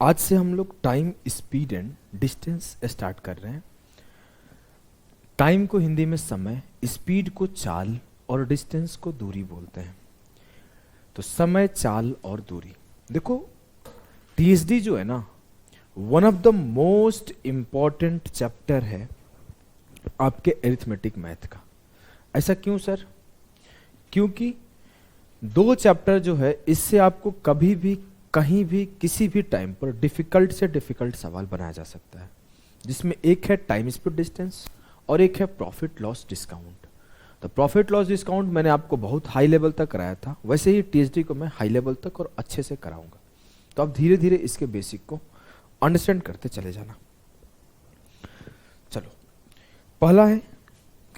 आज से हम लोग time, speed and distance start कर रहे हैं। टाइम को हिंदी में समय, स्पीड को चाल और डिस्टेंस को दूरी बोलते हैं। तो समय, चाल और दूरी। देखो, टीएसडी जो है ना, one of the most important chapter है आपके अरिथमेटिक मैथ का। ऐसा क्यों सर? क्योंकि दो चैप्टर जो है, इससे आपको कभी भी, कहीं भी, किसी भी टाइम पर डिफिकल्ट से डिफिकल्ट सवाल बनाया जा सकता है, जिसमें एक है टाइम स्पीड डिस्टेंस और एक है प्रॉफिट लॉस डिस्काउंट। तो प्रॉफिट लॉस डिस्काउंट मैंने आपको बहुत हाई लेवल तक कराया था, वैसे ही टीएसडी को मैं हाई लेवल तक और अच्छे से कराऊंगा। तो आप धीरे धीरे इसके बेसिक को अंडरस्टैंड करते चले जाना। चलो, पहला है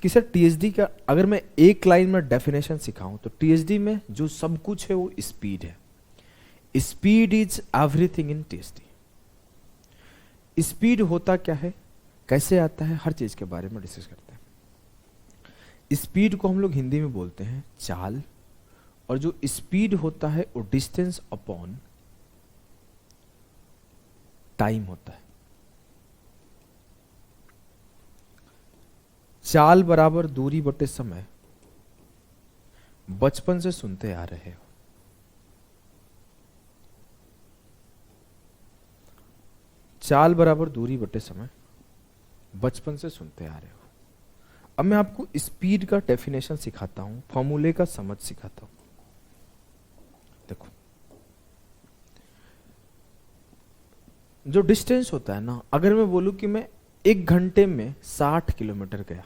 कि सर टीएसडी का अगर मैं एक लाइन में डेफिनेशन सिखाऊं तो टीएसडी में जो सब कुछ है वो स्पीड है। Speed is everything in TSD. Speed होता क्या है, कैसे आता है, हर चीज के बारे में डिस्कस करते हैं। स्पीड को हम लोग हिंदी में बोलते हैं चाल, और जो स्पीड होता है वो डिस्टेंस अपॉन टाइम होता है। चाल बराबर दूरी बटे समय, बचपन से सुनते आ रहे हो। चाल बराबर दूरी बटे समय, बचपन से सुनते आ रहे हो। अब मैं आपको स्पीड का डेफिनेशन सिखाता हूं, फॉर्मूले का समझ सिखाता हूं। देखो, जो डिस्टेंस होता है ना, अगर मैं बोलूं कि मैं 1 घंटे में 60 किलोमीटर गया,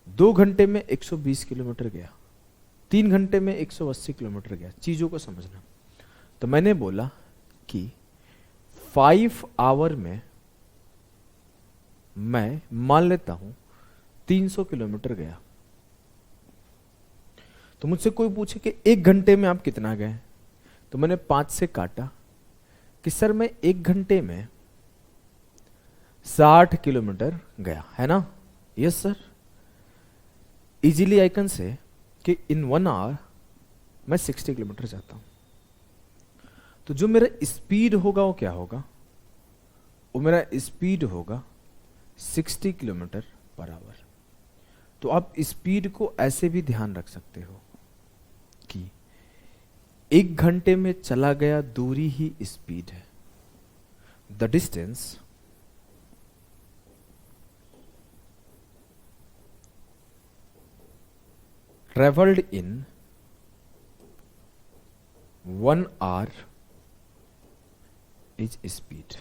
2 घंटे में 120 किलोमीटर गया, 3 घंटे में 180 किलोमीटर गया, चीजों को समझना। तो मैंने बोला कि 5 आवर में मैं मान लेता हूं 300 किलोमीटर गया। तो मुझसे कोई पूछे कि 1 घंटे में आप कितना गए, तो मैंने 5 से काटा कि सर मैं 1 घंटे में 60 किलोमीटर गया, है ना? Yes sir. Easily I can say कि इन 1 आवर मैं 60 किलोमीटर जाता हूं। तो जो मेरा स्पीड होगा वो क्या होगा? वो मेरा स्पीड होगा 60 किलोमीटर पर आवर। तो आप स्पीड को ऐसे भी ध्यान रख सकते हो कि 1 घंटे में चला गया दूरी ही स्पीड है। The distance travelled in 1 our is speed.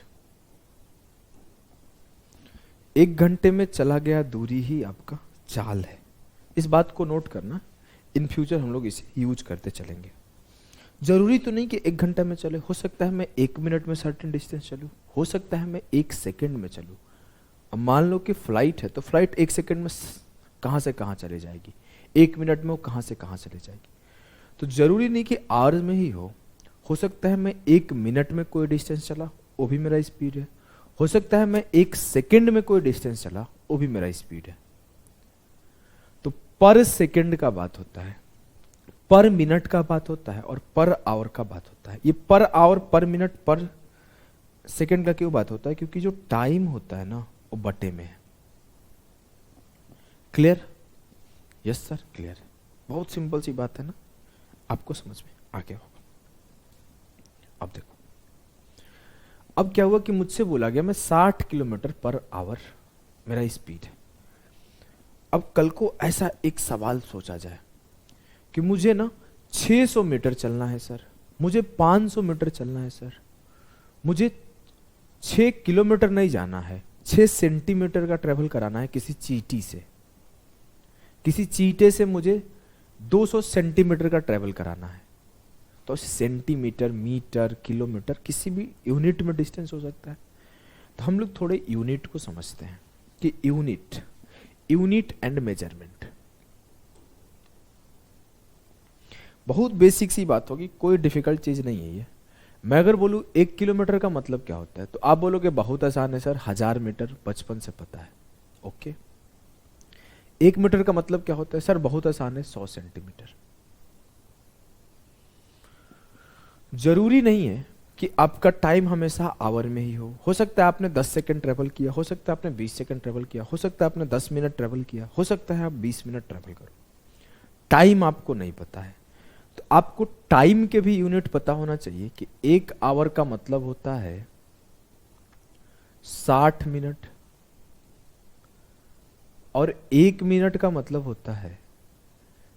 1 घंटे में चला गया दूरी ही आपका चाल है। इस बात को नोट करना, इन फ्यूचर हम लोग इसे यूज करते चलेंगे। जरूरी तो नहीं कि 1 घंटा में चले, हो सकता है मैं 1 मिनट में सर्टेन डिस्टेंस चलूं, हो सकता है मैं 1 सेकेंड में चलूं। अब मान लो कि फ्लाइट है, तो फ्लाइट 1 सेकेंड में कहां से कहां चले जाएगी, 1 मिनट में वो कहां से कहां चले जाएगी। तो जरूरी नहीं कि आवर्स में ही हो सकता है मैं 1 मिनट में कोई डिस्टेंस चला, वो भी मेरा स्पीड है। हो सकता है मैं 1 सेकेंड में कोई डिस्टेंस चला, वो भी मेरा स्पीड है। तो पर सेकेंड का बात होता है, पर मिनट का बात होता है, और पर आवर का बात होता है। ये पर आवर, पर मिनट, पर सेकेंड का क्यों बात होता है? क्योंकि जो टाइम होता है ना, वो बटे में है। क्लियर? Yes sir, clear. बहुत सिंपल सी बात है ना, आपको समझ में आ गया होगा। अब देखो, अब क्या हुआ कि मुझसे बोला गया मैं 60 किलोमीटर पर आवर मेरा स्पीड है। अब कल को ऐसा एक सवाल सोचा जाए कि मुझे ना 600 मीटर चलना है सर, मुझे 500 मीटर चलना है सर, मुझे 6 किलोमीटर नहीं जाना है, 6 सेंटीमीटर का ट्रेवल कराना है किसी चीटी से, किसी चीटे से मुझे 200 सेंटीमीटर का ट्रेवल कराना है। तो सेंटीमीटर, मीटर, किलोमीटर, किसी भी यूनिट में डिस्टेंस हो सकता है। तो हम लोग थोड़े यूनिट को समझते हैं कि यूनिट एंड मेजरमेंट। बहुत बेसिक सी बात होगी, कोई डिफिकल्ट चीज नहीं है ये। मैं अगर बोलूं 1 किलोमीटर का मतलब क्या होता है, तो आप बोलोगे बहुत आसान है सर, 1000 मीटर, बचपन से पता है। ओके। 1 मीटर का मतलब क्या होता है सर? बहुत आसान है, 100 सेंटीमीटर। जरूरी नहीं है कि आपका टाइम हमेशा आवर में ही हो सकता है आपने 10 सेकंड ट्रेवल किया, हो सकता है आपने 20 सेकंड ट्रेवल किया, हो सकता है आपने 10 मिनट ट्रेवल किया, हो सकता है आप 20 मिनट ट्रेवल करो, टाइम आपको नहीं पता है। तो आपको टाइम के भी यूनिट पता होना चाहिए कि 1 आवर का मतलब होता है 60 मिनट और 1 मिनट का मतलब होता है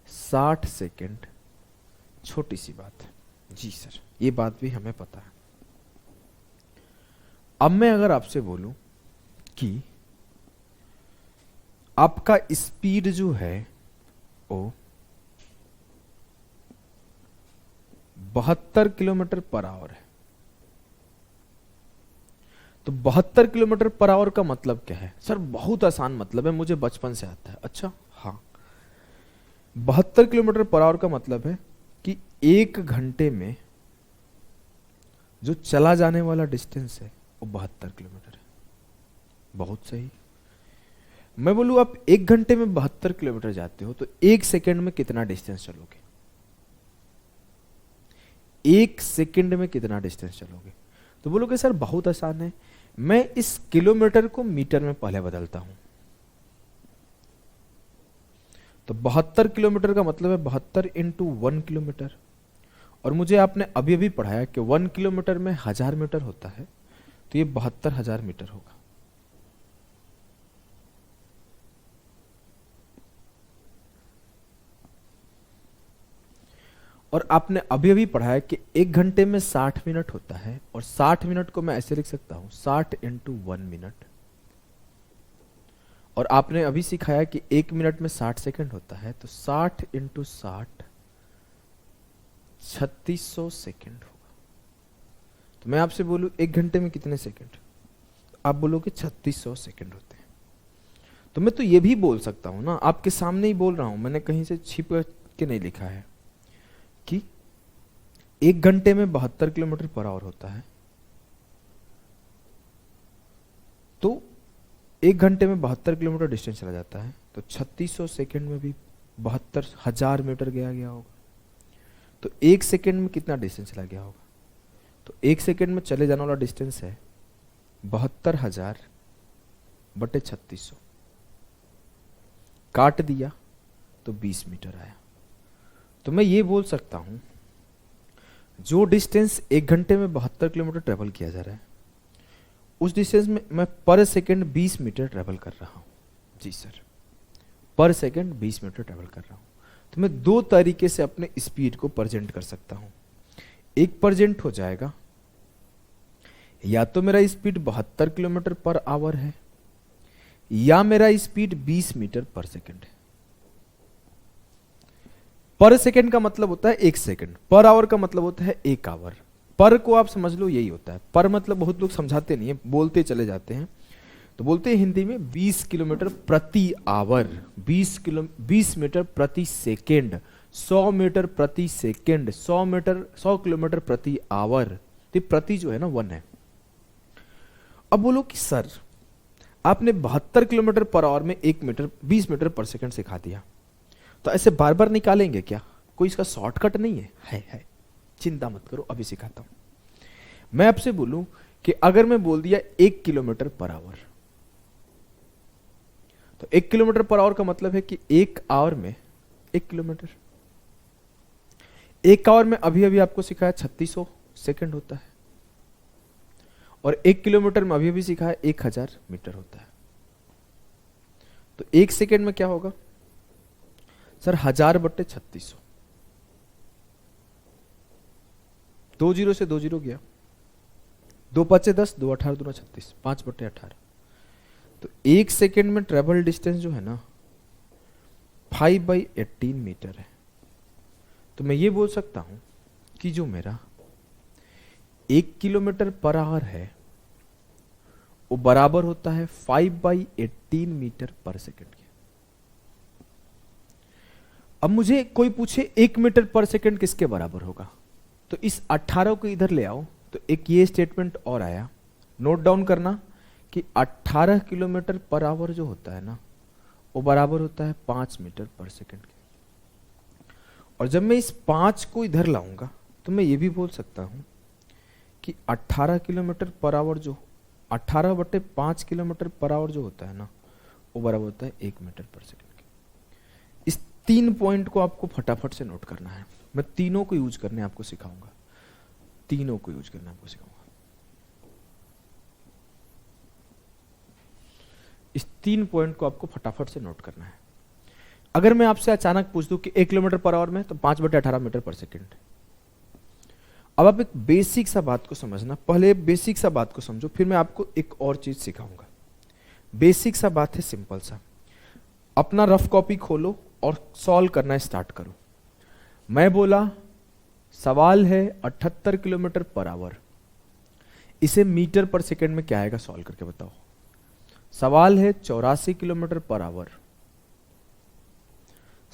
60 सेकंड। छोटी सी बात है जी सर, ये बात भी हमें पता है। अब मैं अगर आपसे बोलूं कि आपका स्पीड जो है वो 72 किलोमीटर पर आवर है, तो 72 किलोमीटर पर आवर का मतलब क्या है? सर बहुत आसान मतलब है, मुझे बचपन से आता है। अच्छा हाँ, 72 किलोमीटर पर आवर का मतलब है कि 1 घंटे में जो चला जाने वाला डिस्टेंस है वो 72 किलोमीटर है। बहुत सही। मैं बोलूं आप 1 घंटे में 72 किलोमीटर जाते हो तो 1 सेकंड में कितना डिस्टेंस चलोगे? 1 सेकंड में कितना डिस्टेंस चलोगे? तो बोलोगे सर बहुत आसान है, मैं इस किलोमीटर को मीटर में पहले बदलता हूं। तो 72 किलोमीटर का मतलब है 72 इंटू 1 किलोमीटर, और मुझे आपने अभी अभी पढ़ाया कि 1 किलोमीटर में 1000 मीटर होता है, तो ये 72,000 मीटर होगा। और आपने अभी अभी पढ़ा है कि 1 घंटे में 60 मिनट होता है, और 60 मिनट को मैं ऐसे लिख सकता हूं 60 इंटू 1 मिनट। और आपने अभी सिखाया कि 1 मिनट में 60 सेकंड होता है, तो 60 इंटू 60 3600 सेकंड होगा। तो मैं आपसे बोलूं 1 घंटे में कितने सेकंड? आप बोलोगे 3600 सेकंड होते हैं। तो मैं तो ये भी बोल सकता हूं ना, आपके सामने ही बोल रहा हूं, मैंने कहीं से छिप के नहीं लिखा है, कि 1 घंटे में 72 किलोमीटर पर आवर होता है, तो 1 घंटे में 72 किलोमीटर डिस्टेंस चला जाता है, तो 3600 सेकंड में भी 72,000 मीटर गया होगा। तो 1 सेकंड में कितना डिस्टेंस चला गया होगा? तो 1 सेकंड में चले जाने वाला डिस्टेंस है 72,000 बटे 3600, काट दिया तो 20 मीटर आया। तो मैं ये बोल सकता हूं जो डिस्टेंस 1 घंटे में 72 किलोमीटर ट्रेवल किया जा रहा है, उस डिस्टेंस में मैं पर सेकंड 20 मीटर ट्रेवल कर रहा हूं। जी सर, पर सेकंड 20 मीटर ट्रेवल कर रहा हूं। तो मैं 2 तरीके से अपने स्पीड को प्रेजेंट कर सकता हूं। एक प्रेजेंट हो जाएगा, या तो मेरा स्पीड 72 किलोमीटर पर आवर है, या मेरा स्पीड 20 मीटर पर सेकंड है। पर सेकंड का मतलब होता है 1 सेकंड, पर आवर का मतलब होता है 1 आवर। पर को आप समझ लो यही होता है। पर मतलब बहुत लोग समझाते नहीं है, बोलते चले जाते हैं। तो बोलते हैं हिंदी में 20 किलोमीटर प्रति आवर, 20 मीटर प्रति सेकेंड, 100 मीटर प्रति सेकेंड, 100 किलोमीटर प्रति आवर। तो प्रति जो है ना 1 है। अब बोलो कि सर आपने 72 किलोमीटर पर आवर में 20 मीटर पर सेकंड सिखा दिया, तो ऐसे बार बार निकालेंगे क्या? कोई इसका शॉर्टकट नहीं है। चिंता मत करो, अभी सिखाता हूं। मैं आपसे बोलूं कि अगर मैं बोल दिया 1 किलोमीटर पर आवर, तो 1 किलोमीटर पर आवर का मतलब है कि 1 आवर में 1 किलोमीटर। 1 आवर में अभी अभी आपको सिखाया 3600 सेकंड होता है, और 1 किलोमीटर में अभी अभी सिखाया 1000 मीटर होता है। तो 1 सेकंड में क्या होगा सर? 1000 बटे 3600। 2 जीरो से 2 जीरो गया, 2 पचे 10, 2 18 2 36, 5 बटे 18। तो 1 सेकेंड में ट्रेवल डिस्टेंस जो है ना 5/18 मीटर है। तो मैं ये बोल सकता हूं कि जो मेरा 1 किलोमीटर पर आवर है वो बराबर होता है 5/18 मीटर पर सेकेंड के। अब मुझे कोई पूछे 1 मीटर पर सेकेंड किसके बराबर होगा, तो इस 18 को इधर ले आओ, तो एक ये स्टेटमेंट और आया, नोट डाउन करना कि 18 किलोमीटर पर आवर जो होता है ना वो बराबर होता है 5 मीटर पर सेकेंड के। और जब मैं इस 5 को इधर लाऊंगा तो मैं ये भी बोल सकता हूं कि 18 किलोमीटर पर आवर जो 18/5 किलोमीटर पर आवर जो होता है ना, वो बराबर होता है 1 मीटर पर सेकंड के। इस 3 पॉइंट को आपको फटाफट से नोट करना है। मैं तीनों को यूज करने आपको सिखाऊंगा, तीनों को यूज करने आपको सिखाऊंगा। इस 3 पॉइंट को आपको फटाफट से नोट करना है। अगर मैं आपसे अचानक पूछ दूं कि 1 किलोमीटर पर आवर में, तो 5/18 मीटर पर सेकंड। अब आप एक बेसिक सा बात को समझना, पहले बेसिक सा बात को समझो, फिर मैं आपको एक और चीज सिखाऊंगा। बेसिक सा बात है, सिंपल सा। अपना रफ कॉपी खोलो और सॉल्व करना स्टार्ट करो। मैं बोला सवाल है 78 किलोमीटर पर आवर, इसे मीटर पर सेकंड में क्या आएगा, सॉल्व करके बताओ। सवाल है 84 किलोमीटर पर आवर,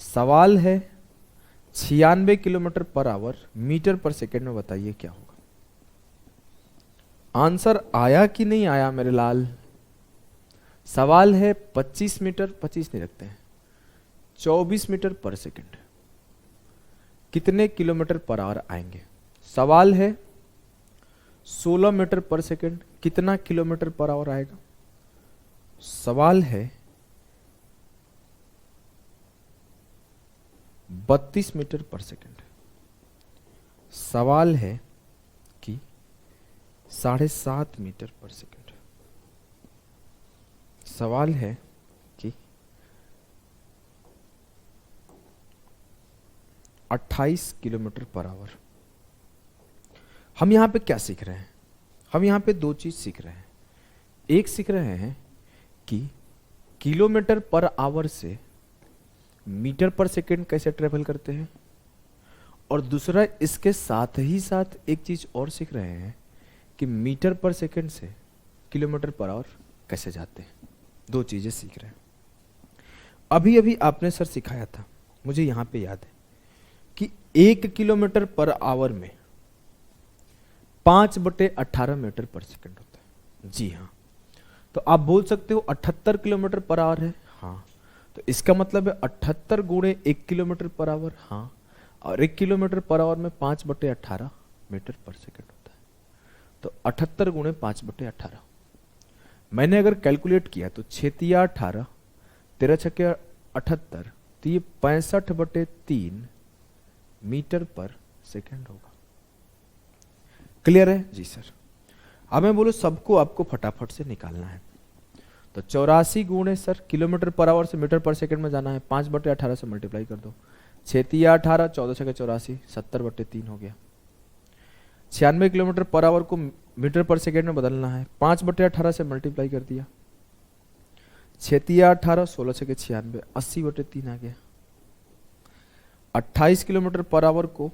सवाल है 96 kilometre per our, metre per second में बताइए क्या होगा। आंसर आया कि नहीं आया मेरे लाल? सवाल है 25 मीटर, 25 नहीं रखते हैं, 24 मीटर पर सेकंड, कितने किलोमीटर पर आवर आएंगे। सवाल है 16 मीटर पर सेकंड, कितना किलोमीटर पर आवर आएगा। सवाल है 32 मीटर पर सेकंड। सवाल है कि 7.5 मीटर पर सेकंड। सवाल है कि 28 किलोमीटर पर आवर। हम यहां पे क्या सीख रहे हैं? हम यहां पे 2 चीज सीख रहे हैं। एक सीख रहे हैं कि किलोमीटर पर आवर से मीटर पर सेकंड कैसे ट्रेवल करते हैं, और दूसरा इसके साथ ही साथ एक चीज और सीख रहे हैं कि मीटर पर सेकंड से किलोमीटर पर आवर कैसे जाते हैं। 2 चीजें सीख रहे हैं। अभी अभी आपने सर सिखाया था, मुझे यहां पे याद है कि 1 किलोमीटर पर आवर में 5/18 मीटर पर सेकंड होता है। जी हाँ, तो आप बोल सकते हो 78 किलोमीटर पर आवर है। हाँ, तो इसका मतलब है 78 गुणे 1 किलोमीटर पर आवर। हाँ, और 1 किलोमीटर पर आवर में 5/18 मीटर पर सेकंड होता है। तो 78 गुणे 5/18 मैंने अगर कैलकुलेट किया तो 6×3 = 18, 13×6 = 78, तो ये 65/3 मीटर पर सेकंड होगा। क्लियर है? जी सर। अब मैं बोलूं सबको आपको फटाफट से निकालना है, तो 84 गुणे सर किलोमीटर पर आवर से मीटर पर सेकंड में जाना है, 5/18 से मल्टीप्लाई कर दो। 6×3 = 18, 14×6 = 84, 70/3 हो गया। 96 किलोमीटर पर आवर को मीटर पर सेकंड में बदलना है, 5/18 से मल्टीप्लाई कर दिया। 6×3 = 18, 16×6 = 96, 80/3 आ गया। 28 किलोमीटर पर आवर को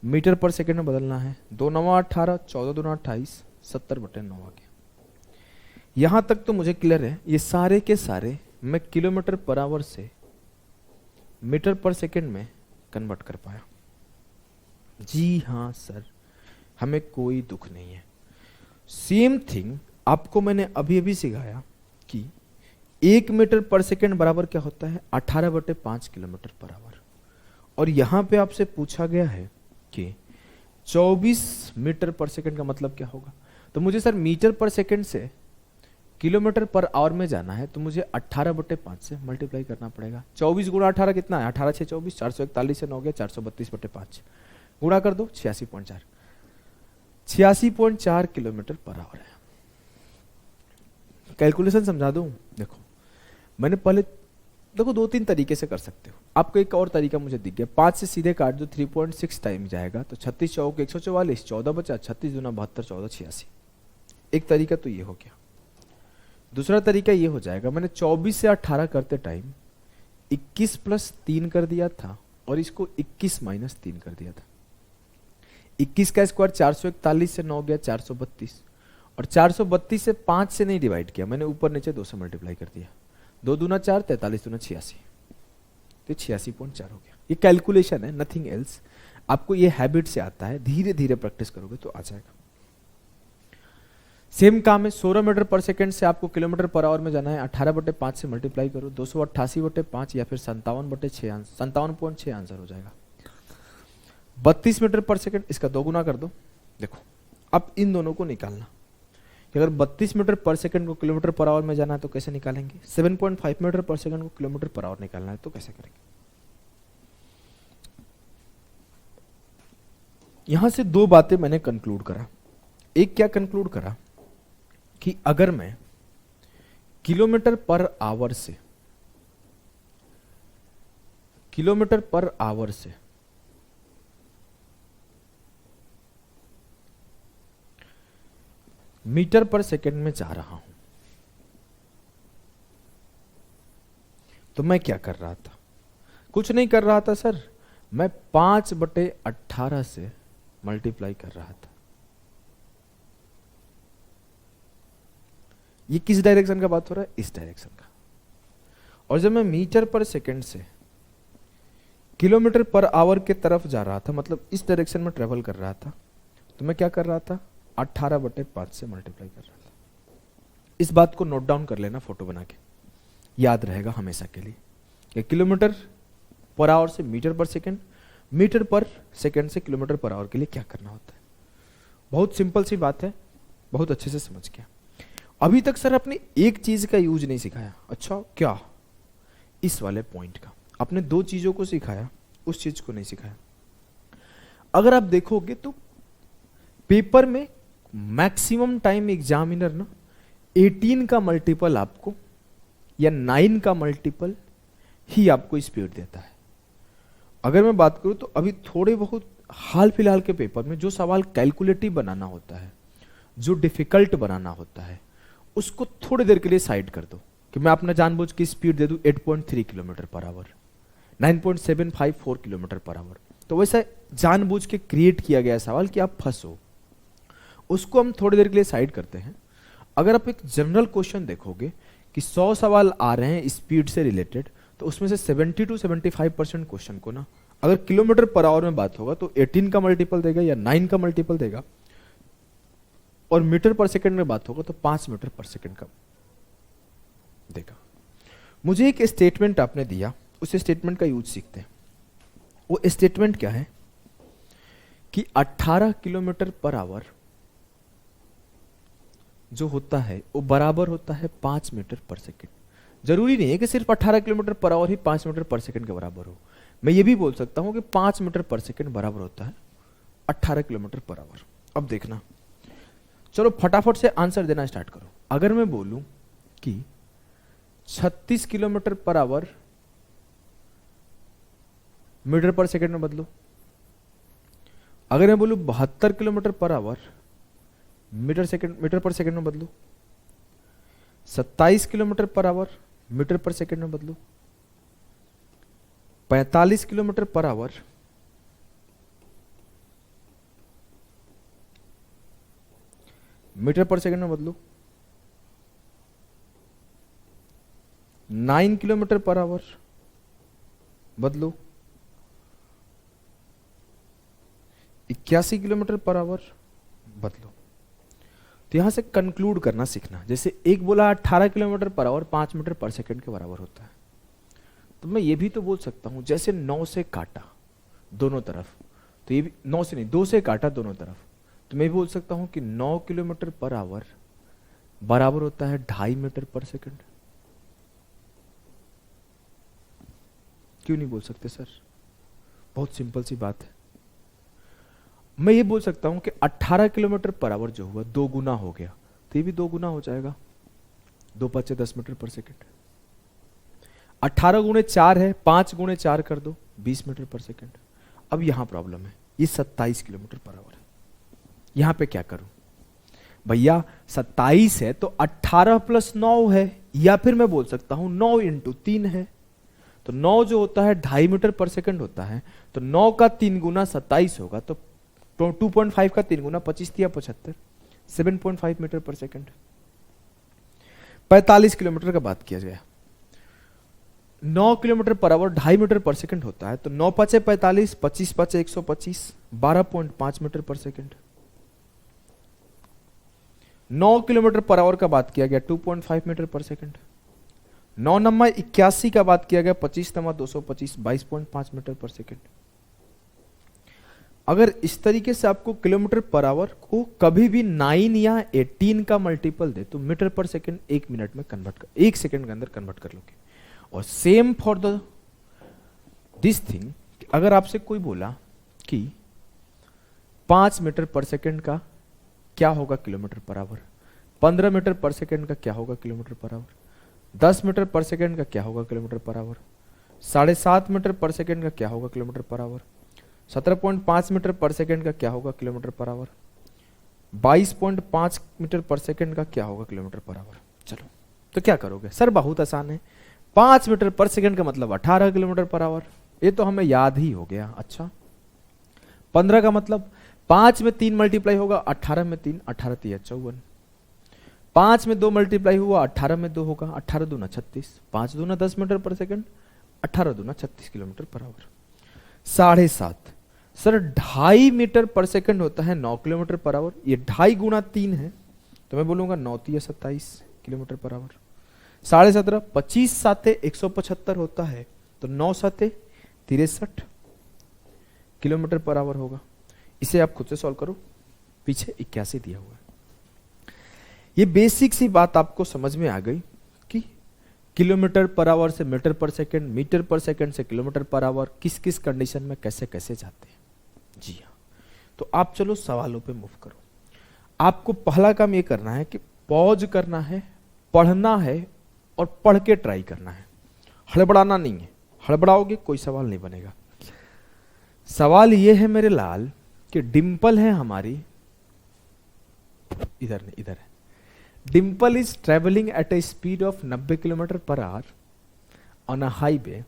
मीटर पर सेकंड में बदलना है, 2×9 = 18, 14×2 = 28, 70/9 आ गया। यहां तक तो मुझे क्लियर है। ये सारे के सारे मैं किलोमीटर पर आवर से मीटर पर सेकंड में कन्वर्ट कर पाया। जी हाँ सर, हमें कोई दुख नहीं है। सेम थिंग आपको मैंने अभी अभी सिखाया कि 1 मीटर पर सेकंड बराबर क्या होता है, 18/5 किलोमीटर पर आवर। और यहां पे आपसे पूछा गया है कि 24 मीटर पर सेकंड का मतलब क्या होगा। तो मुझे सर मीटर पर सेकंड से किलोमीटर पर आवर में जाना है, तो मुझे 18/5 से मल्टीप्लाई करना पड़ेगा। 24 गुणा 18 कितना है, 18 6 24, 441 से 9 गया, 432/5 गुणा कर दो, 86.4, 86.4 किलोमीटर पर आवर है। कैलकुलेशन समझा दूं? देखो मैंने पहले, देखो 2-3 तरीके से कर सकते हो। आपको एक और तरीका मुझे दिख गया, 5 से सीधे काट दो, 3.6 टाइम जाएगा, तो 36 चौक 144, 14 बचा, 36 दूना 72, 14 86। एक तरीका तो ये हो गया। दूसरा तरीका ये हो जाएगा, मैंने 24 से 18 करते टाइम 21 + 3 कर दिया था, और इसको 21 - 3 कर दिया था। 21 का स्क्वायर 441 से 9 गया, 432, और 432 से 5 से नहीं डिवाइड किया, मैंने ऊपर नीचे 2 से मल्टीप्लाई कर दिया। 2 दूना 4, 43 दूना 86, तो 86.4 हो गया। ये कैलकुलेशन है, नथिंग एल्स। आपको ये हैबिट से आता है, धीरे धीरे प्रैक्टिस करोगे तो आ जाएगा। सेम काम है, 16 मीटर पर सेकंड से आपको किलोमीटर पर आवर में जाना है, 18/5 से मल्टीप्लाई करो, 288/5 या फिर 57/6, 57.6 आंसर हो जाएगा। 32 मीटर पर सेकंड, इसका 2 गुना कर दो, देखो अब इन दोनों को निकालना कि अगर 32 मीटर पर सेकंड को किलोमीटर पर आवर में जाना है तो कैसे निकालेंगे, 7.5 मीटर पर सेकंड को किलोमीटर पर आवर निकालना है तो कैसे करेंगे। यहां से दो बातें मैंने कंक्लूड करा। एक क्या कंक्लूड करा कि अगर मैं किलोमीटर पर आवर से मीटर पर सेकंड में जा रहा हूं तो मैं क्या कर रहा था, कुछ नहीं कर रहा था सर, मैं 5/18 से मल्टीप्लाई कर रहा था। ये किस डायरेक्शन का बात हो रहा है, इस डायरेक्शन का। और जब मैं मीटर पर सेकंड से किलोमीटर पर आवर के तरफ जा रहा था, मतलब इस डायरेक्शन में ट्रेवल कर रहा था, तो मैं क्या कर रहा था, 18/5 से मल्टीप्लाई कर रहा था। इस बात को नोट डाउन कर लेना फोटो बना के, याद रहेगा हमेशा के लिए कि किलोमीटर पर आवर से metre per second, metre per second से किलोमीटर पर आवर के लिए क्या करना होता है। बहुत सिंपल सी बात है, बहुत अच्छे से समझ गया। अभी तक सर आपने एक चीज का यूज नहीं सिखाया। अच्छा क्या, इस वाले पॉइंट का। आपने दो चीजों को सिखाया, उस चीज को नहीं सिखाया। अगर आप देखोगे तो पेपर में मैक्सिमम टाइम एग्जामिनर ना 18 का मल्टीपल आपको या 9 का मल्टीपल ही आपको स्पीड देता है। अगर मैं बात करूं तो अभी थोड़े बहुत हाल फिलहाल के पेपर में जो सवाल कैलकुलेटिव बनाना होता है, जो डिफिकल्ट बनाना होता है, उसको थोड़ी देर के लिए साइड कर दो कि मैं अपना जानबूझ के स्पीड दे दूं 8.3 kilometre per our, 9.754 kilometre per our. तो वैसा जानबूझ के क्रिएट किया गया सवाल कि आप फंसो, उसको हम थोड़ी देर के लिए साइड करते हैं। अगर आप एक जनरल क्वेश्चन देखोगे कि 100 सवाल आ रहे हैं स्पीड से रिलेटेड, तो उसमें से 70 to 75% क्वेश्चन को ना अगर किलोमीटर पर आवर में बात होगा तो 18 का मल्टीपल देगा या 9 का मल्टीपल देगा, और मीटर पर सेकंड में बात होगा तो 5 मीटर पर सेकंड का देगा। मुझे एक स्टेटमेंट आपने दिया, उस स्टेटमेंट का यूज सीखते हैं। वो स्टेटमेंट क्या है कि 18 किलोमीटर पर आवर जो होता है वो बराबर होता है 5 मीटर पर सेकंड। जरूरी नहीं है कि सिर्फ 18 kilometre per our he 5 metre per second के बराबर हो। मैं ये भी बोल सकता हूं कि 5 मीटर पर सेकंड बराबर होता है 18 किलोमीटर पर आवर। अब देखना, चलो फटाफट से आंसर देना स्टार्ट करो। अगर मैं बोलूं कि 36 kilometre per hour meter per second में बदलो, अगर मैं बोलूं 72 kilometre per hour meter per second में बदलो, 27 kilometre per hour meter per second में बदलो, 45 kilometre per hour meter per second में बदलो, 9 किलोमीटर पर आवर बदलो, 81 किलोमीटर पर आवर बदलो। तो यहां से कंक्लूड करना सीखना। जैसे एक बोला 18 kilometre per our 5 metre per second के बराबर होता है, तो मैं ये भी तो बोल सकता हूं जैसे 9 से काटा दोनों तरफ, तो ये भी 9 से नहीं 2 से काटा दोनों तरफ, तो मैं भी बोल सकता हूं कि 9 किलोमीटर पर आवर बराबर होता है 2.5 मीटर पर सेकंड। क्यों नहीं बोल सकते सर? बहुत सिंपल सी बात है। मैं ये बोल सकता हूं कि 18 किलोमीटर पर आवर जो हुआ 2 गुना हो गया, तो ये भी 2 गुना हो जाएगा, 2 × 5 = 10 मीटर पर सेकंड। 18 × 4 है, 5 × 4 कर दो 20 मीटर पर सेकंड। अब यहां प्रॉब्लम है, ये 27 किलोमीटर पर आवर है। यहां पे क्या करूं भैया, 27 है तो 18 + 9 है, या फिर मैं बोल सकता हूं 9 × 3 है। तो 9 जो होता है 2.5 मीटर पर सेकंड होता है, तो 9 का 3 गुना 27 होगा, तो 2.5 का 3 गुना 25 × 75 7.5 मीटर पर सेकंड। 45 किलोमीटर का बात किया गया, 9 kilometre per our 2.5 metre per second होता है, तो 9 × 5 = 45, 25 × 5 = 125, 12.5 metre per second. 9 kilometre per our का बात किया गया 2.5 मीटर पर सेकंड। 9 × 81 का बात किया गया 25 × 225 22.5 मीटर पर सेकंड। अगर इस तरीके से आपको किलोमीटर पर आवर को कभी भी 9 या 18 का मल्टीपल दे तो मीटर पर सेकंड 1 मिनट में कन्वर्ट कर, 1 सेकंड के अंदर कन्वर्ट कर लोगे। और same for the this thing, अगर आपसे कोई बोला कि 5 मीटर पर सेकंड का क्या होगा kilometre per our, 15 metre per second का क्या होगा kilometre per our, 10 metre per second का क्या होगा kilometre per hour, 7.5 metre per second का क्या होगा kilometre per our, 17.5 metre per second का क्या होगा kilometre per our, 22.5 metre per second का क्या होगा किलोमीटर पर आवर। चलो तो क्या करोगे सर, बहुत आसान है। 5 मीटर पर सेकंड का मतलब 18 किलोमीटर पर आवर, ये तो हमें याद ही हो गया। अच्छा 15 का मतलब 5 में 3 मल्टीप्लाई होगा, 18 में 3, 18 3 54, 5 में 2 मल्टीप्लाई हुआ, 18 में 2 होगा, 18 दूना 36, 5 दूना 10 मीटर पर सेकंड, 18 दूना 36 kilometre per hour. 7.5 sir 2.5 metre per second होता है 9 किलोमीटर पर आवर, ये 2.5 गुना 3 है तो मैं बोलूंगा 9 3 27 किलोमीटर पर आवर। 17.5 25 साते 175 होता है तो 9 साते 63 किलोमीटर पर आवर होगा। इसे आप खुद से सॉल्व करो, पीछे 81 दिया हुआ है। ये बेसिक सी बात आपको समझ में आ गई कि किलोमीटर पर आवर से metre per second, metre per second से किलोमीटर पर आवर किस किस कंडीशन में कैसे कैसे जाते हैं। जी हाँ, तो आप चलो सवालों पे मूव करो। आपको पहला काम ये करना है कि पॉज करना है, पढ़ना है और पढ़ के ट्राई करना है, हड़बड़ाना नहीं है। हड़बड़ाओगे कोई सवाल नहीं बनेगा। सवाल ये है मेरे लाल कि डिंपल है हमारी, इधर नहीं इधर है। Dimple is travelling at A speed of 90 kilometre per hour on a highway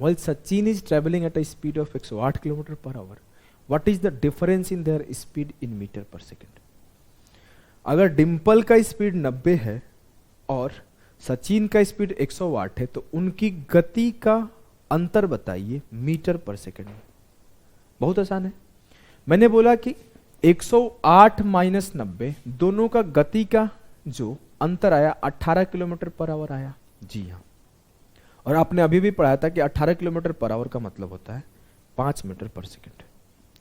while Sachin is traveling at a speed of 108 km per hour. What is the difference in their speed in meter per second? अगर डिंपल का speed 90 है और सचिन का speed 108 है तो उनकी गति का अंतर बताइए मीटर पर सेकंड में। बहुत आसान है। मैंने बोला कि 108 माइनस 90 दोनों का गति का जो अंतर आया 18 किलोमीटर पर आवर आया। जी हाँ, और आपने अभी भी पढ़ाया था कि 18 किलोमीटर पर आवर का मतलब होता है 5 मीटर पर सेकंड।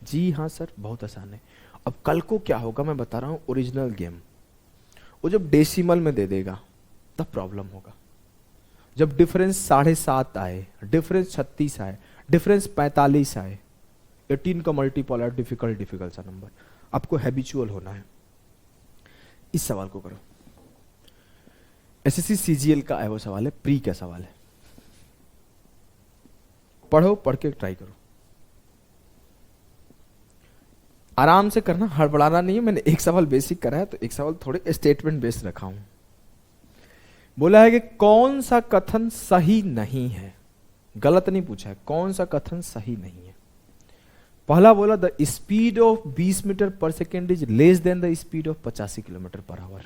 जी हाँ सर, बहुत आसान है। अब कल को क्या होगा मैं बता रहा हूं, ओरिजिनल गेम। वो जब डेसिमल में दे देगा तब प्रॉब्लम होगा। जब डिफरेंस 7.5 आए, डिफरेंस 36 आए, डिफरेंस 45 आए, 18 का मल्टीपल है, डिफिकल्ट सा नंबर, आपको हैबिचुअल होना है। इस सवाल को करो। एसएससी सीजीएल का है वो सवाल है, प्री का सवाल है। पढ़ो, पढ़ के ट्राई करो, आराम से करना, हड़बड़ाना नहीं है। मैंने एक सवाल बेसिक करा है तो एक सवाल थोड़े स्टेटमेंट बेस्ड रखा हूं। बोला है कि कौन सा कथन सही नहीं है, गलत नहीं पूछा है, कौन सा कथन सही नहीं है। पहला बोला the speed of 20 metre per second is less than the speed of 85 kilometre per our.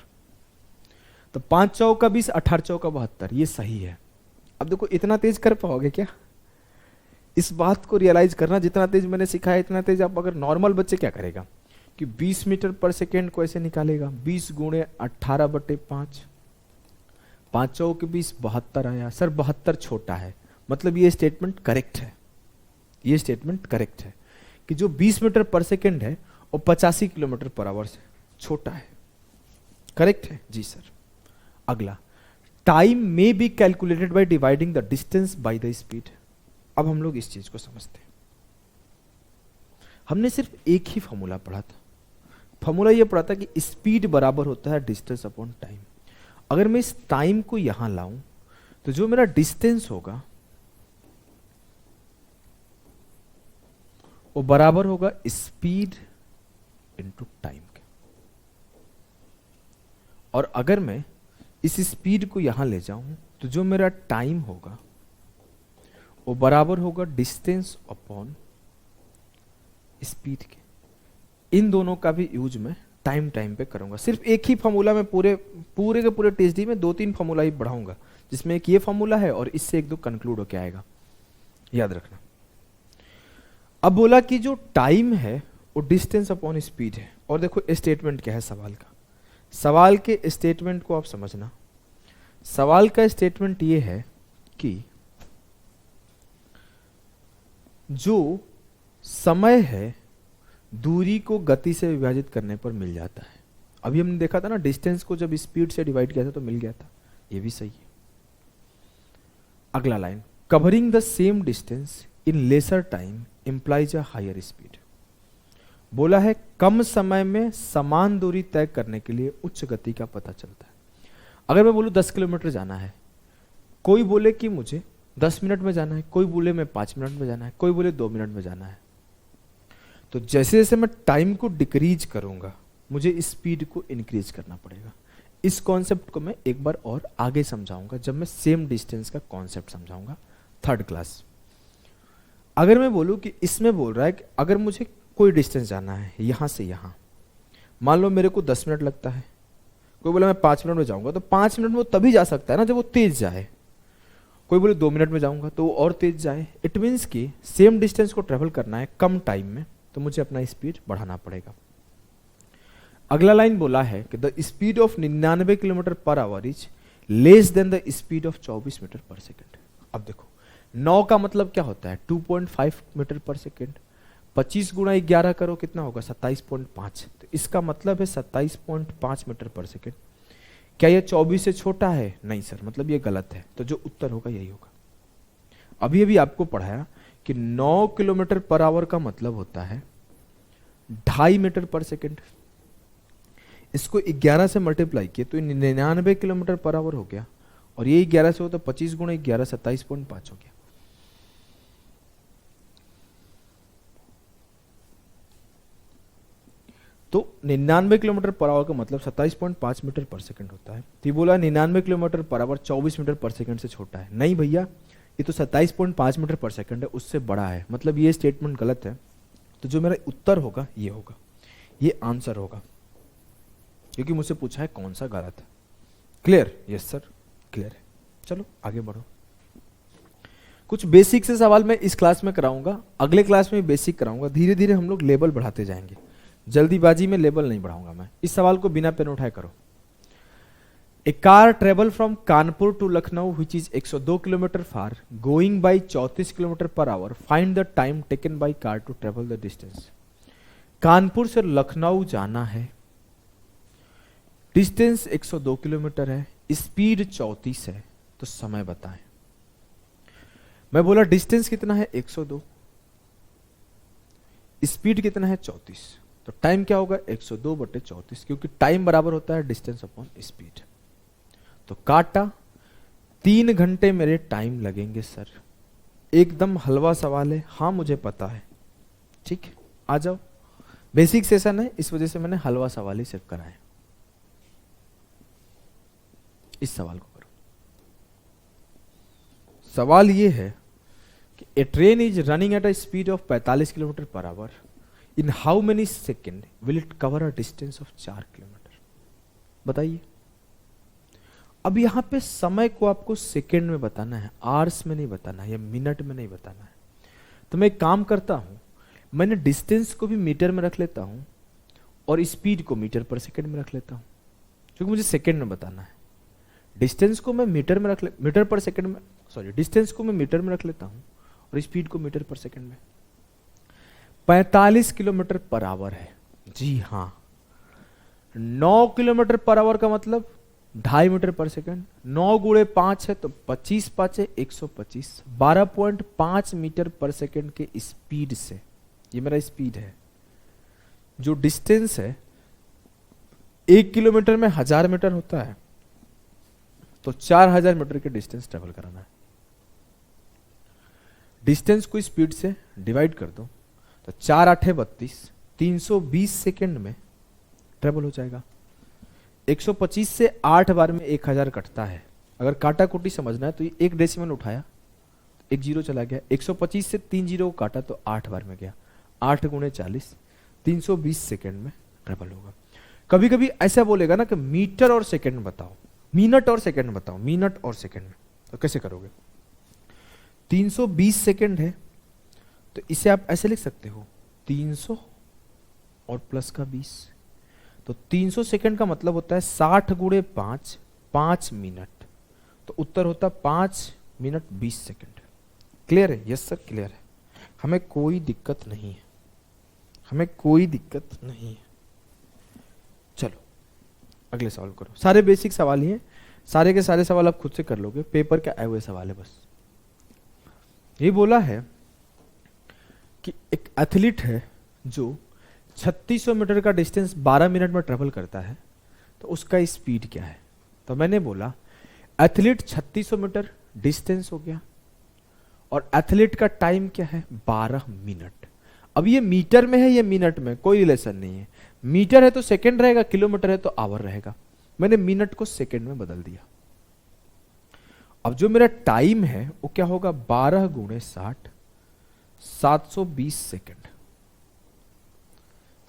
तो 5 चौका 20, 18 चौका 72, ये सही है। अब देखो इतना तेज कर पाओगे क्या? इस बात को रियलाइज करना, जितना तेज मैंने सिखाया इतना तेज आप अगर नॉर्मल बच्चे क्या करेगा कि 20 मीटर पर सेकेंड को ऐसे निकालेगा, 20 गुणे 18/5, 5 चौके 20, 72 आया। सर 72 छोटा है, मतलब ये स्टेटमेंट करेक्ट है। ये स्टेटमेंट करेक्ट है कि जो 20 मीटर पर सेकेंड है वो 85 किलोमीटर पर आवर से छोटा है। करेक्ट है जी सर। अगला, टाइम में be calculated by dividing the distance by the speed. अब हम लोग इस चीज को समझते हैं। हमने सिर्फ एक ही फॉर्मूला पढ़ा था। फॉर्मूला ये पढ़ा था कि स्पीड बराबर होता है डिस्टेंस अपॉन टाइम। अगर मैं इस टाइम को यहां लाऊं तो जो मेरा डिस्टेंस होगा वो बराबर होगा स्पीड इनटू टाइम के। और अगर मैं इस स्पीड को यहां ले जाऊं तो जो मेरा टाइम होगा वो बराबर होगा डिस्टेंस अपॉन स्पीड के। इन दोनों का भी यूज मैं टाइम पे करूंगा। सिर्फ एक ही फॉर्मूला में पूरे के पूरे टीएचडी में 2-3 फॉर्मूला ही बढ़ाऊंगा, जिसमें एक ये फॉर्मूला है और इससे 1-2 कंक्लूड होके आएगा, याद रखना। अब बोला कि जो टाइम है वो डिस्टेंस अपॉन स्पीड है। और देखो स्टेटमेंट क्या है सवाल का। सवाल के स्टेटमेंट को आप समझना। सवाल का स्टेटमेंट ये है कि जो समय है दूरी को गति से विभाजित करने पर मिल जाता है। अभी हमने देखा था ना, डिस्टेंस को जब स्पीड से डिवाइड किया था तो मिल गया था, ये भी सही है। अगला line, covering the same distance in lesser time implies a higher speed. बोला है कम समय में समान दूरी तय करने के लिए उच्च गति का पता चलता है। अगर मैं बोलूं 10 किलोमीटर जाना है, कोई बोले कि मुझे 10 मिनट में जाना है, कोई बोले मैं 5 मिनट में जाना है, कोई बोले 2 मिनट में जाना है, तो जैसे जैसे मैं टाइम को डिक्रीज करूंगा मुझे स्पीड को इंक्रीज करना पड़ेगा। इस कॉन्सेप्ट को मैं एक बार और आगे समझाऊंगा जब मैं सेम डिस्टेंस का कॉन्सेप्ट समझाऊंगा, थर्ड क्लास। अगर मैं बोलूं कि इसमें बोल रहा है कि अगर मुझे कोई डिस्टेंस जाना है यहां से यहां, मान लो मेरे को 10 मिनट लगता है, कोई बोला मैं 5 मिनट में जाऊंगा, तो 5 मिनट में वो तभी जा सकता है ना जब वो तेज जाए। कोई बोले 2 मिनट में जाऊंगा तो वो और तेज जाए। इट मीन्स कि सेम डिस्टेंस को ट्रेवल करना है कम टाइम में, तो मुझे अपना स्पीड बढ़ाना पड़ेगा। अगला लाइन बोला है कि the speed of 99 kilometre per hour is less than the speed of 24 metre per second. अब देखो 9 का मतलब क्या होता है, 2.5 मीटर पर सेकेंड। 25 गुणा 11 करो कितना होगा, 27.5। तो इसका मतलब है 27.5 मीटर पर सेकेंड। क्या यह 24 से छोटा है? नहीं सर, मतलब ये गलत है। तो जो उत्तर होगा यही होगा। अभी अभी आपको पढ़ाया कि 9 किलोमीटर पर आवर का मतलब होता है 2.5 मीटर पर सेकेंड। इसको 11 से मल्टीप्लाई किए तो 99 किलोमीटर पर आवर हो गया, और ये 11 से हो तो 25 गुणा 11 27.5 हो गया। तो 99 किलोमीटर पर आवर का मतलब 27.5 मीटर पर सेकंड होता है। तो ये बोला 99 kilometre per our 24 metre per second से छोटा है। नहीं भैया, ये तो 27.5 मीटर पर सेकंड है, उससे बड़ा है, मतलब ये स्टेटमेंट गलत है। तो जो मेरा उत्तर होगा ये होगा, ये आंसर होगा, क्योंकि मुझसे पूछा है कौन सा गलत है। क्लियर? यस सर, क्लियर है। चलो आगे बढ़ो। कुछ बेसिक से सवाल मैं इस क्लास में कराऊंगा, अगले क्लास में बेसिक कराऊंगा। धीरे धीरे हम लोग लेवल बढ़ाते जाएंगे, जल्दीबाजी में लेवल नहीं बढ़ाऊंगा मैं। इस सवाल को बिना पेन उठाए करो। A car travel from Kanpur to Lucknow which is 102 kilometre far going by 34 kilometre per hour, find the time taken by car to travel the distance. Kanpur से लखनऊ जाना है, डिस्टेंस 102 किलोमीटर है, स्पीड 34 है, तो समय बताएं। मैं बोला डिस्टेंस कितना है 102, स्पीड कितना है 34, तो टाइम क्या होगा 102/34, क्योंकि टाइम बराबर होता है डिस्टेंस अपॉन स्पीड। तो काटा, 3 घंटे मेरे टाइम लगेंगे सर। एकदम हलवा सवाल है, हाँ मुझे पता है, ठीक है आ जाओ। बेसिक सेशन है, इस वजह से मैंने हलवा सवाल ही सिर्फ कराए। इस सवाल को करो। सवाल यह है कि a train is running at a speed of 45 kilometre per hour, in how many second will it cover a distance of 4 kilometre. बताइए। अब यहां पे समय को आपको सेकेंड में बताना है, आवर्स में नहीं बताना है, या मिनट में नहीं बताना है। तो मैं एक काम करता हूं, मैंने डिस्टेंस को भी मीटर में रख लेता हूं और स्पीड को मीटर पर सेकेंड में रख लेता हूं, क्योंकि मुझे सेकेंड में बताना है। डिस्टेंस को मैं मीटर में मीटर पर सेकेंड में, सॉरी, डिस्टेंस को मैं मीटर में रख लेता हूं और स्पीड को मीटर पर सेकेंड में। 45 किलोमीटर पर आवर है, जी हां। 9 किलोमीटर पर आवर का मतलब 2.5 मीटर पर सेकेंड। 9 गुणे 5 है तो 25 5 है 125, 12.5 मीटर पर सेकेंड के स्पीड से, ये मेरा स्पीड है। जो डिस्टेंस है 1 किलोमीटर में 1000 मीटर होता है, तो 4000 मीटर के डिस्टेंस ट्रेवल कराना है। डिस्टेंस को स्पीड से डिवाइड कर दो तो 4 8 32, 320 सेकेंड में ट्रेवल हो जाएगा। 125 से 8 बार में 1000 कटता है। अगर काटा कुटी समझना है तो ये एक डेसिमल उठाया, एक जीरो चला गया। 125 से 3 जीरो को काटा तो 8 बार में गया। 8 गुणे 40, 320 सेकेंड में ट्रेवल होगा। कभी कभी ऐसा बोलेगा ना कि मीटर और सेकेंड बताओ, मिनट और सेकेंड बताओ, मिनट और सेकेंड में, तो कैसे करोगे? 320 सेकेंड है तो इसे आप ऐसे लिख सकते हो 300 और प्लस का 20, तो 300 सेकेंड का मतलब होता है 60 गुणे 5, 5 मिनट, तो उत्तर होता 5 मिनट 20 सेकेंड। क्लियर है? यस सर क्लियर है, हमें कोई दिक्कत नहीं है। हमें कोई दिक्कत नहीं है। चलो अगले सवाल करो। सारे बेसिक सवाल ही हैं, सारे के सारे सवाल आप खुद से कर लोगे, पेपर के आए हुए सवाल है बस। ये बोला है कि एक एथलीट है जो 3600 मीटर का डिस्टेंस 12 मिनट में ट्रेवल करता है, तो उसका स्पीड क्या है। तो मैंने बोला एथलीट 3600 मीटर डिस्टेंस हो गया और एथलीट का टाइम क्या है 12 मिनट। अब ये मीटर में है ये मिनट में, कोई रिलेशन नहीं है। मीटर है तो सेकंड रहेगा, किलोमीटर है तो आवर रहेगा। मैंने मिनट को सेकंड में बदल दिया। अब जो मेरा टाइम है वो क्या होगा 12 गुणे 60, 720 सेकंड।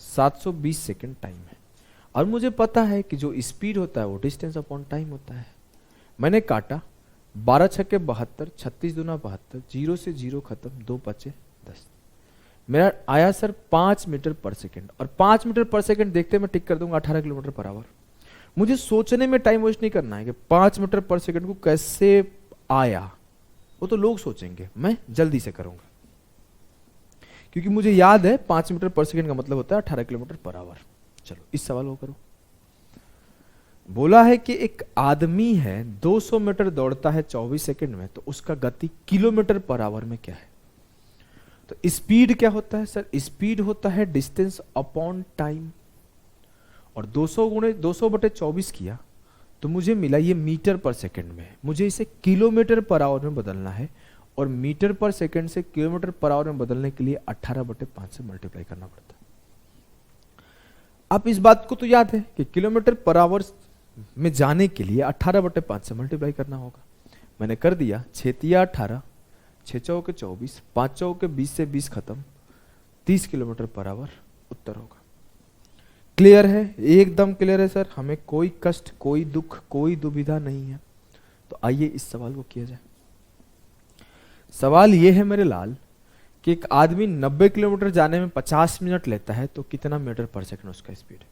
720 सेकंड टाइम है। और मुझे पता है कि जो स्पीड होता है वो डिस्टेंस अपॉन टाइम होता है। मैंने काटा 12 छक्के 72, 36 दूना 72, 0 से 0 खत्म, 2 बचे 10। मेरा आया सर 5 मीटर पर सेकंड। और 5 मीटर पर सेकंड देखते मैं टिक कर दूंगा 18 किलोमीटर पर आवर। मुझे सोचने में टाइम वेस्ट नहीं करना है कि 5 मीटर पर सेकंड को कैसे आया, वो तो लोग सोचेंगे, मैं जल्दी से करूंगा क्योंकि मुझे याद है 5 मीटर पर सेकंड का मतलब होता है 18 किलोमीटर पर आवर। चलो इस सवाल को करो। बोला है कि एक आदमी है 200 मीटर दौड़ता है 24 सेकंड में, तो उसका गति किलोमीटर पर आवर में क्या है। तो स्पीड क्या होता है सर, स्पीड होता है डिस्टेंस अपॉन टाइम। और 200 गुणे 200 बटे 24 किया तो मुझे मिला ये मीटर पर सेकंड में। मुझे इसे किलोमीटर पर आवर में बदलना है और मीटर पर सेकंड से किलोमीटर पर आवर में बदलने के लिए 18 बटे 5 से मल्टीप्लाई करना पड़ता है। आप इस बात को तो याद है कि किलोमीटर पर आवर में जाने के लिए 18 बटे 5 से मल्टीप्लाई करना होगा। मैंने कर दिया, 6 तिया 18, 6 चौके 24, 5 चौके 20 से 20 खत्म, 30 किलोमीटर पर आवर उत्तर होगा। क्लियर है, एकदम क्लियर है सर, हमें कोई कष्ट, कोई दुख, कोई दुविधा नहीं है। तो आइए इस सवाल को किया जाए। सवाल यह है मेरे लाल कि एक आदमी 90 किलोमीटर जाने में 50 मिनट लेता है, तो कितना मीटर पर सेकंड उसका स्पीड है।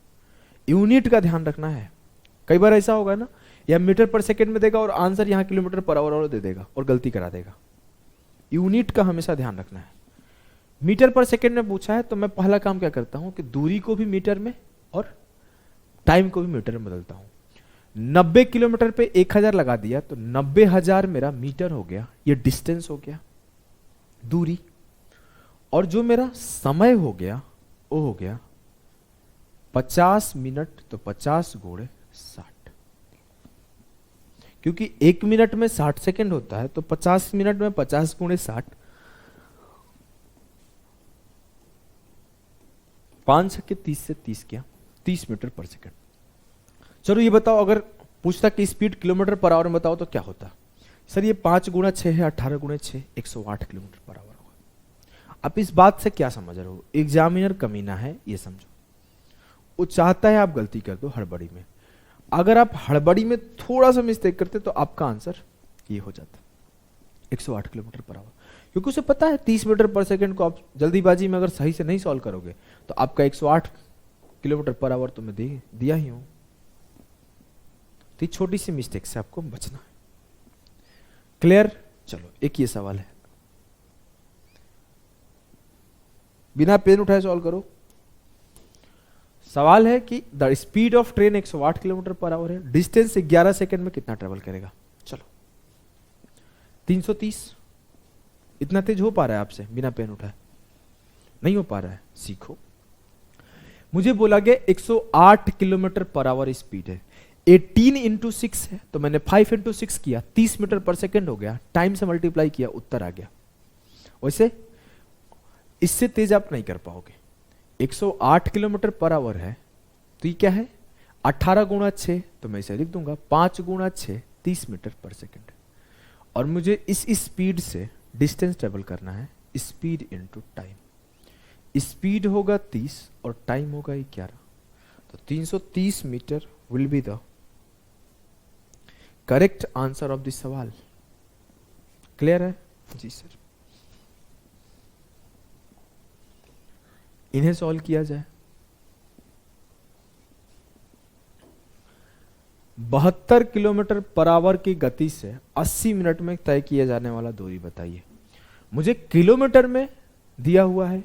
यूनिट का ध्यान रखना है। कई बार ऐसा होगा ना, या मीटर पर सेकंड में देगा और आंसर यहां किलोमीटर पर आवर दे देगा और गलती करा देगा। यूनिट का हमेशा ध्यान रखना है। मीटर पर सेकंड में पूछा है तो मैं पहला काम क्या करता हूं कि दूरी को भी मीटर में और टाइम को भी मीटर में बदलता हूं। 90 किलोमीटर पे 1000 लगा दिया तो 90,000 मेरा मीटर हो गया, ये डिस्टेंस हो गया, दूरी। और जो मेरा समय हो गया वो हो गया 50 मिनट, तो 50 गुणे 60, क्योंकि 1 मिनट में 60 सेकंड होता है, तो 50 मिनट में 50 गुणे 60, 5 छक्के 30 से 30 किया, 30 मीटर पर सेकंड। चलो ये बताओ, अगर पूछता कि स्पीड किलोमीटर पर आवर में बताओ तो क्या होता। सर ये 5 गुणा 6 है, 18 गुणे 6, 108 किलोमीटर पर आवर होगा। आप इस बात से क्या समझ रहे हो, एग्जामिनर कमीना है ये समझो। वो चाहता है आप गलती कर दो हड़बड़ी में। अगर आप हड़बड़ी में थोड़ा सा मिस्टेक करते तो आपका आंसर ये हो जाता 108 किलोमीटर पर आवर, क्योंकि उसे पता है 30 मीटर पर सेकंड को आप जल्दीबाजी में अगर सही से नहीं सॉल्व करोगे तो आपका 108 किलोमीटर पर आवर तो मैं दिया ही हूं। तो छोटी सी मिस्टेक से आपको बचना है। क्लियर। चलो एक ये सवाल है, बिना पेन उठाए सॉल्व करो। सवाल है कि the speed of train 108 kilometre per our है, डिस्टेंस 11 सेकंड में कितना ट्रेवल करेगा। चलो 330, इतना तेज हो पा रहा है आपसे बिना पेन उठाए? नहीं हो पा रहा है, सीखो। मुझे बोला गया 108 किलोमीटर पर आवर स्पीड है, 18 इंटू 6 है, तो मैंने 5 इंटू 6 किया, 30 मीटर पर सेकंड हो गया, टाइम से मल्टीप्लाई किया, उत्तर आ गया। वैसे इससे तेज आप नहीं कर पाओगे। 108 किलोमीटर पर आवर है तो ये क्या है 18 गुणा 6, तो मैं इसे लिख दूंगा 5 गुणा 6, 30 मीटर पर सेकंड। और मुझे इस स्पीड से डिस्टेंस ट्रेवल करना है, स्पीड इंटू टाइम। स्पीड होगा 30 और टाइम होगा 11, तो 330 metre will be the correct answer of this सवाल। क्लियर है जी सर। इन्हें सॉल्व किया जाए। 72 किलोमीटर पर आवर की गति से 80 मिनट में तय किया जाने वाला दूरी बताइए। मुझे किलोमीटर में दिया हुआ है,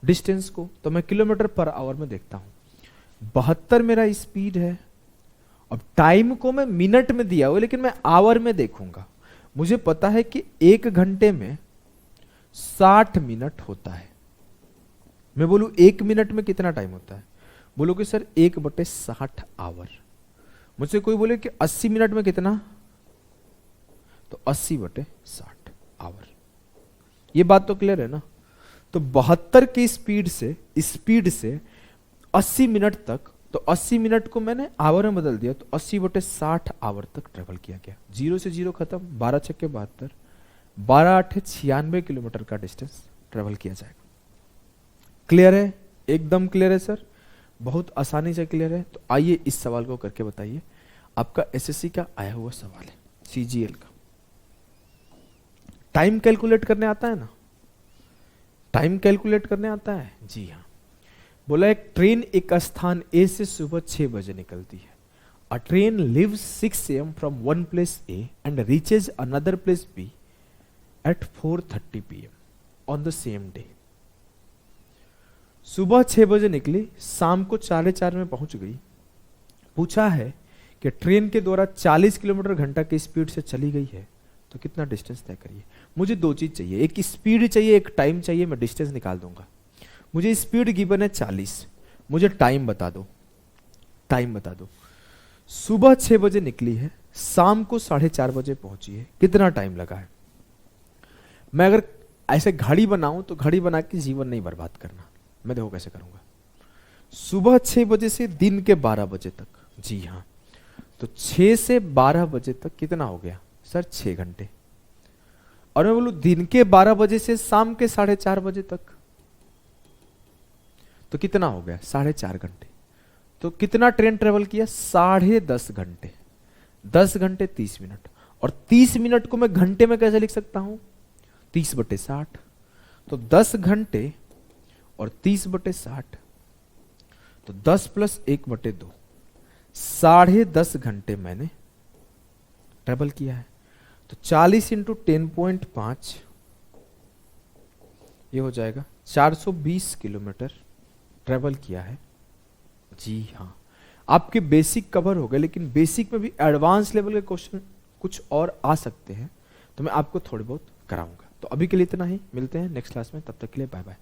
डिस्टेंस को, तो मैं किलोमीटर पर आवर में देखता हूं। 72 मेरा स्पीड है। अब टाइम को मैं मिनट में दिया हुआ, लेकिन मैं आवर में देखूंगा। मुझे पता है कि 1 घंटे में 60 मिनट होता है। मैं बोलूं 1 मिनट में कितना टाइम होता है, बोलो कि सर 1/60 आवर। मुझसे कोई बोले कि 80 मिनट में कितना, तो 80/60 आवर। ये बात तो क्लियर है ना। तो 72 की स्पीड से 80 मिनट तक, तो 80 मिनट को मैंने आवर में बदल दिया, तो 80/60 आवर तक ट्रेवल किया गया। 0 से 0 खत्म, 12 छक्के 72, 12 8 96 किलोमीटर का डिस्टेंस ट्रेवल किया जाएगा। क्लियर है, एकदम क्लियर है सर, बहुत आसानी से क्लियर है। तो आइए इस सवाल को करके बताइए। आपका एसएससी का आया हुआ सवाल है, सीजीएल का। टाइम कैलकुलेट करने आता है ना, टाइम कैलकुलेट करने आता है, जी हाँ। बोला एक ट्रेन एक स्थान ए से सुबह 6 बजे निकलती है। A train leaves 6 AM from one place A and reaches another place B at 4:30 PM on the same day. सुबह 6 बजे निकली, शाम को 4:30 में पहुंच गई। पूछा है कि ट्रेन के द्वारा 40 किलोमीटर घंटा की स्पीड से चली गई है, तो कितना डिस्टेंस तय करिए। मुझे 2 चीज चाहिए, एक स्पीड चाहिए, एक टाइम चाहिए। मैं डिस्टेंस निकाल दूंगा। मुझे स्पीड गिवन है 40, मुझे टाइम बता दो, टाइम बता दो। सुबह 6 बजे निकली है, शाम को 4:30 बजे पहुंची है, कितना टाइम लगा है। मैं अगर ऐसे घड़ी बनाऊं तो घड़ी बना के जीवन नहीं बर्बाद करना। मैं देखो कैसे करूंगा। सुबह 6 बजे से दिन के 12 बजे तक, जी हाँ, तो 6 से 12 बजे तक कितना हो गया सर, 6 घंटे। और मैं बोलूं दिन के 12 बजे से शाम के 4:30 बजे तक, तो कितना हो गया 4.5 घंटे। तो कितना ट्रेन ट्रेवल किया, 10.5 घंटे। 10 घंटे 30 मिनट, और 30 मिनट को मैं घंटे में कैसे लिख सकता हूं, 30/60। तो 10 घंटे और 30/60, तो 10 + 1/2, 10.5 घंटे मैंने ट्रेवल किया है। तो 40 × 10.5, ये हो जाएगा 420 किलोमीटर ट्रेवल किया है। जी हाँ, आपके बेसिक कवर हो गए, लेकिन बेसिक में भी एडवांस लेवल के क्वेश्चन कुछ और आ सकते हैं, तो मैं आपको थोड़े बहुत कराऊंगा। तो अभी के लिए इतना ही, मिलते हैं नेक्स्ट क्लास में, तब तक के लिए बाय बाय।